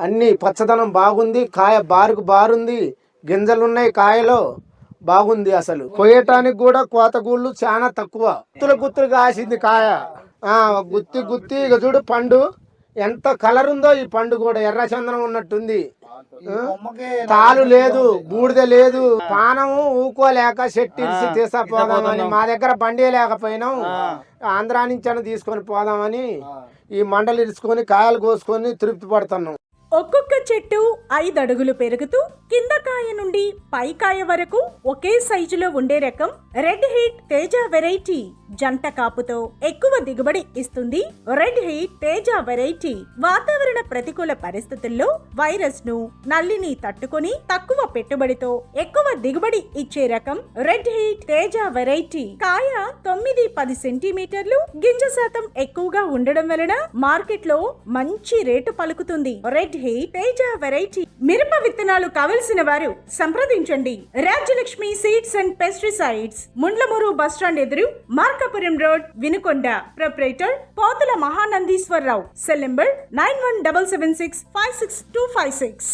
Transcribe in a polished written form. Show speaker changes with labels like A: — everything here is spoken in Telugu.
A: అన్నీ పచ్చదనం బాగుంది, కాయ బారుంది, గింజలున్నాయి కాయలో, బాగుంది. అసలు కొయ్యటానికి కూడా కోతగూళ్ళు చాలా తక్కువ. గుత్తులు కాసింది కాయ. గుత్తి ఇక చూడు పండు ఎంత కలర్ ఉందో. ఈ పండు కూడా ఎర్ర చందనం ఉన్నట్టుంది. తాలు లేదు, బూడిద లేదు. పానము ఊకోలేక చెట్టిరిసి తీసపోదామని, మా దగ్గర బండి లేకపోయినాం, ఆంధ్రా నుంచి తీసుకొని పోదామని ఈ మండలు ఇరుచుకొని కాయలు కోసుకొని తృప్తి పడుతున్నాం.
B: ఒక్కొక్క చెట్టు 5 అడుగులు పెరుగుతూ కింద కాయ నుండి పై కాయ వరకు ఒకే సైజులో ఉండే రకం రెడ్ హీట్ తేజ వెరైటీ. జంట కాపుతో ఎక్కువ దిగుబడి ఇస్తుంది రెడ్ హీట్ తేజ వెరైటీ. వాతావరణ ప్రతికూల పరిస్థితుల్లో వైరస్ ను, నల్లిని తట్టుకొని తక్కువ పెట్టుబడితో ఎక్కువ దిగుబడి ఇచ్చే రకం రెడ్ హీట్ తేజ వెరైటీ. కాయ 9-10 సెంటీమీటర్లు, గింజ శాతం ఎక్కువగా ఉండడం వలన మార్కెట్ లో మంచి రేటు పలుకుతుంది. రెడ్ హీట్ తేజ వెరైటీ మిరప విత్తనాలు కావలసిన వారు సంప్రదించండి. Rajyalakshmi seeds and pesticides, Mundlamuru bus stand ఎదురు, Markapuram road, Vinukonda. Proprietor Pothula Mahanandeeswararao. Cell number 9177656256.